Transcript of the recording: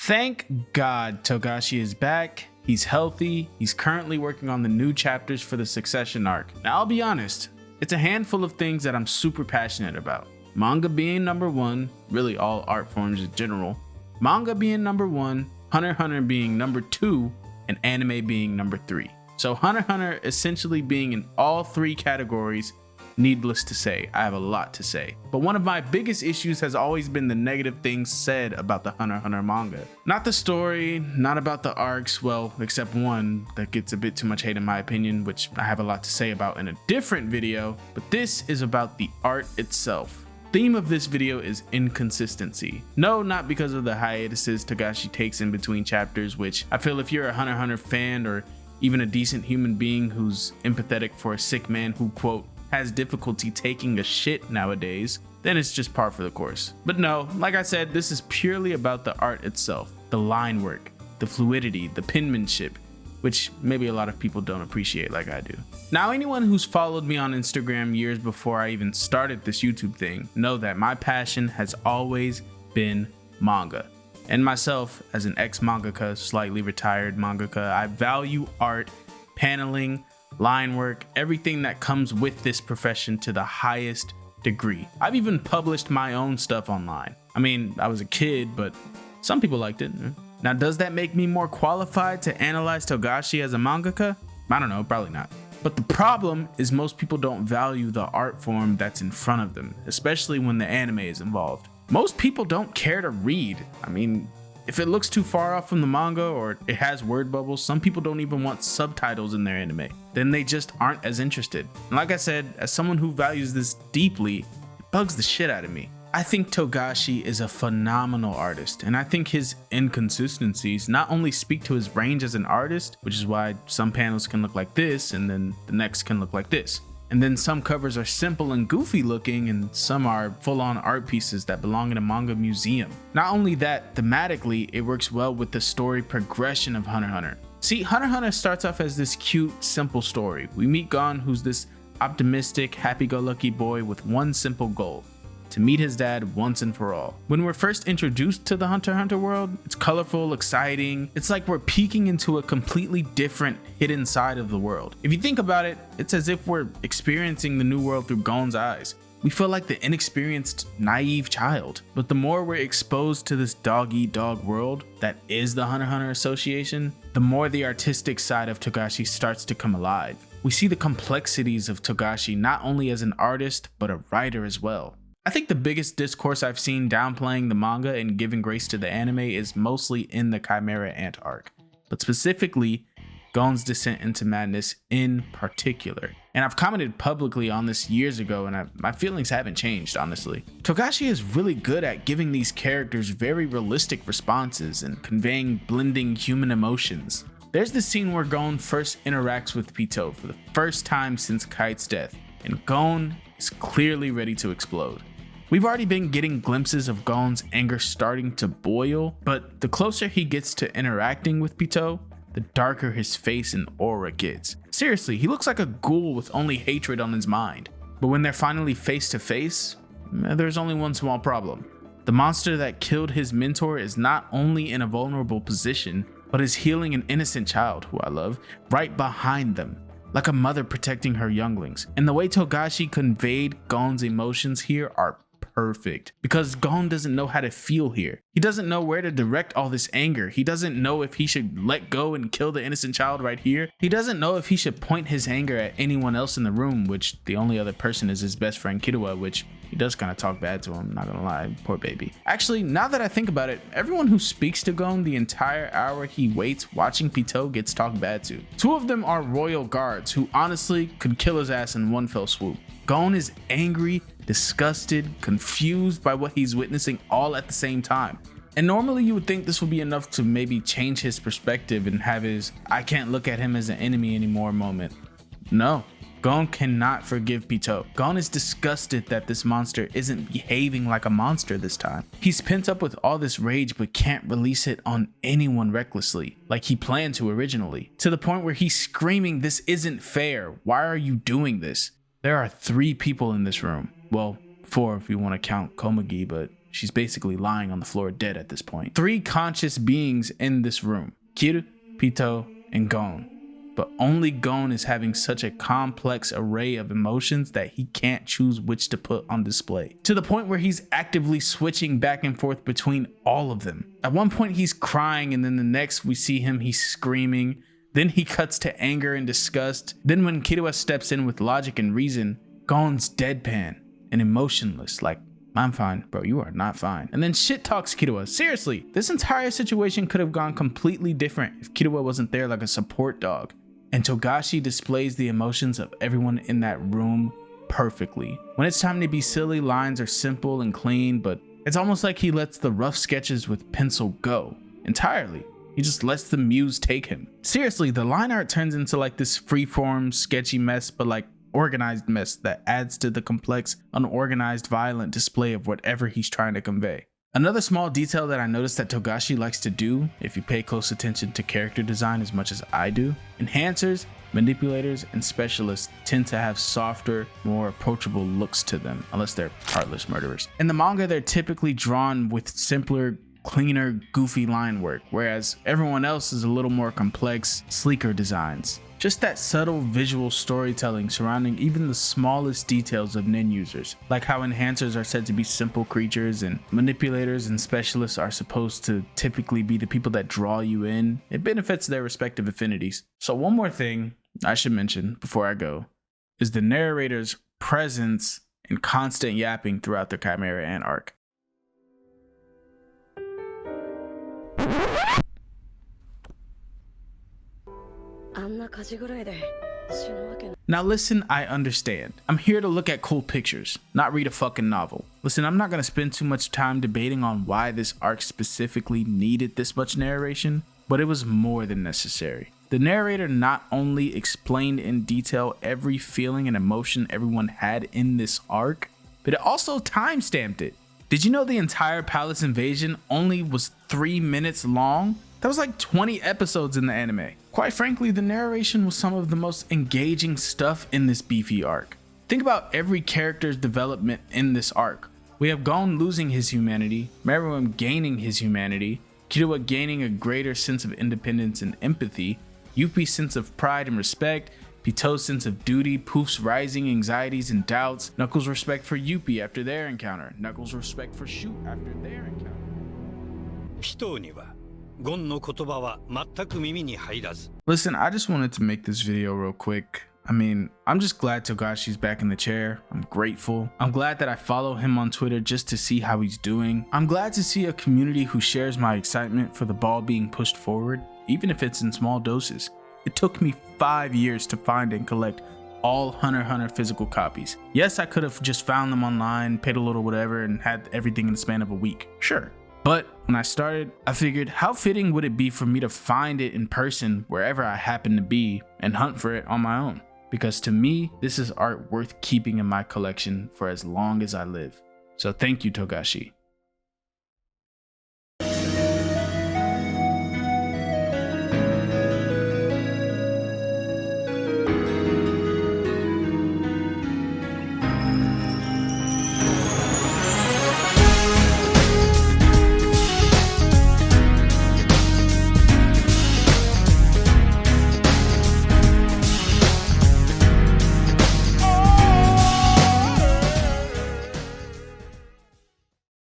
Thank God Togashi is back. He's healthy. He's currently working on the new chapters for the Succession arc. Now, I'll be honest, it's a handful of things that I'm super passionate about. Manga being number one, really all art forms in general. Manga being number one, Hunter x Hunter being number two, and anime being number three. So Hunter x Hunter essentially being in all three categories. Needless to say, I have a lot to say. But one of my biggest issues has always been the negative things said about the Hunter x Hunter manga. Not the story, not about the arcs, well, except one that gets a bit too much hate in my opinion, which I have a lot to say about in a different video, but this is about the art itself. Theme of this video is inconsistency. No, not because of the hiatuses Togashi takes in between chapters, which I feel if you're a Hunter x Hunter fan or even a decent human being who's empathetic for a sick man who, quote, has difficulty taking a shit nowadays, then it's just par for the course. But no, like I said, this is purely about the art itself, the line work, the fluidity, the penmanship, which maybe a lot of people don't appreciate like I do. Now, anyone who's followed me on Instagram years before I even started this YouTube thing know that my passion has always been manga. And myself, as an ex-mangaka, slightly retired mangaka, I value art, paneling, line work, everything that comes with this profession to the highest degree. I've even published my own stuff online. I mean, I was a kid, but some people liked it. Now, does that make me more qualified to analyze Togashi as a mangaka? I don't know, probably not. But the problem is most people don't value the art form that's in front of them, especially when the anime is involved. Most people don't care to read. I mean, if it looks too far off from the manga or it has word bubbles, some people don't even want subtitles in their anime. Then they just aren't as interested. And like I said, as someone who values this deeply, it bugs the shit out of me. I think Togashi is a phenomenal artist, and I think his inconsistencies not only speak to his range as an artist, which is why some panels can look like this and then the next can look like this. And then some covers are simple and goofy looking, and some are full-on art pieces that belong in a manga museum. Not only that, thematically, it works well with the story progression of Hunter x Hunter. See, Hunter x Hunter starts off as this cute, simple story. We meet Gon, who's this optimistic, happy-go-lucky boy with one simple goal: to meet his dad once and for all. When we're first introduced to the Hunter x Hunter world, it's colorful, exciting. It's like we're peeking into a completely different hidden side of the world. If you think about it, it's as if we're experiencing the new world through Gon's eyes. We feel like the inexperienced, naive child. But the more we're exposed to this dog-eat-dog world that is the Hunter x Hunter Association, the more the artistic side of Togashi starts to come alive. We see the complexities of Togashi not only as an artist, but a writer as well. I think the biggest discourse I've seen downplaying the manga and giving grace to the anime is mostly in the Chimera Ant arc, but specifically Gon's descent into madness in particular. And I've commented publicly on this years ago, and my feelings haven't changed, honestly. Togashi is really good at giving these characters very realistic responses and conveying blending human emotions. There's the scene where Gon first interacts with Pitou for the first time since Kite's death, and Gon is clearly ready to explode. We've already been getting glimpses of Gon's anger starting to boil, but the closer he gets to interacting with Pitou, the darker his face and aura gets. Seriously, he looks like a ghoul with only hatred on his mind. But when they're finally face to face, there's only one small problem. The monster that killed his mentor is not only in a vulnerable position, but is healing an innocent child, who I love, right behind them, like a mother protecting her younglings. And the way Togashi conveyed Gon's emotions here are perfect, because Gon doesn't know how to feel here. He doesn't know where to direct all this anger. He doesn't know if he should let go and kill the innocent child right here. He doesn't know if he should point his anger at anyone else in the room, which the only other person is his best friend Killua, which he does kind of talk bad to him, not gonna lie, poor baby. Actually, now that I think about it, everyone who speaks to Gon the entire hour he waits watching Pitou gets talked bad to. Two of them are royal guards who honestly could kill his ass in one fell swoop. Gon is angry, disgusted, confused by what he's witnessing all at the same time. And normally you would think this would be enough to maybe change his perspective and have his "I can't look at him as an enemy anymore" moment. No, Gon cannot forgive Pitou. Gon is disgusted that this monster isn't behaving like a monster this time. He's pent up with all this rage but can't release it on anyone recklessly, like he planned to originally, to the point where he's screaming, "This isn't fair. Why are you doing this?" There are 3 people in this room. Well, 4 if you want to count Komagi, but She's basically lying on the floor dead at this point. 3 conscious beings in this room: Kiru, Pito, and Gon. But only Gon is having such a complex array of emotions that he can't choose which to put on display, to the point where he's actively switching back and forth between all of them. At one point he's crying, and then the next we see him, he's screaming. Then he cuts to anger and disgust. Then when Killua steps in with logic and reason, Gon's deadpan and emotionless, like, I'm fine, bro, you are not fine. And then shit talks Killua. Seriously, this entire situation could have gone completely different if Killua wasn't there like a support dog. And Togashi displays the emotions of everyone in that room perfectly. When it's time to be silly, lines are simple and clean, but it's almost like he lets the rough sketches with pencil go entirely. He just lets the muse take him. Seriously, the line art turns into like this freeform, sketchy mess, but like organized mess that adds to the complex, unorganized, violent display of whatever he's trying to convey. Another small detail that I noticed that Togashi likes to do, if you pay close attention to character design as much as I do, enhancers, manipulators, and specialists tend to have softer, more approachable looks to them, unless they're heartless murderers. In the manga, they're typically drawn with simpler, cleaner, goofy line work, whereas everyone else is a little more complex, sleeker designs. Just that subtle visual storytelling surrounding even the smallest details of nin users, like how enhancers are said to be simple creatures and manipulators and specialists are supposed to typically be the people that draw you in. It benefits their respective affinities. So one more thing I should mention before I go is the narrator's presence and constant yapping throughout the Chimera Ant arc. Now listen, I understand. I'm here to look at cool pictures, not read a fucking novel. Listen, I'm not gonna spend too much time debating on why this arc specifically needed this much narration, but it was more than necessary. The narrator not only explained in detail every feeling and emotion everyone had in this arc, but it also timestamped it. Did you know the entire palace invasion only was 3 minutes long? That was like 20 episodes in the anime. Quite frankly, the narration was some of the most engaging stuff in this beefy arc. Think about every character's development in this arc. We have Gon losing his humanity, Meruem gaining his humanity, Killua gaining a greater sense of independence and empathy, Yuppie's sense of pride and respect, Pito's sense of duty, Poof's rising anxieties and doubts, Knuckles' respect for Yuppie after their encounter, Knuckles' respect for Shoot after their encounter. Listen, I just wanted to make this video real quick. I mean, I'm just glad Togashi's back in the chair. I'm grateful. I'm glad that I follow him on Twitter just to see how he's doing. I'm glad to see a community who shares my excitement for the ball being pushed forward, even if it's in small doses. It took me 5 years to find and collect all Hunter x Hunter physical copies. Yes, I could have just found them online, paid a little whatever, and had everything in the span of a week. Sure. But when I started, I figured how fitting would it be for me to find it in person wherever I happen to be and hunt for it on my own. Because to me, this is art worth keeping in my collection for as long as I live. So thank you, Togashi.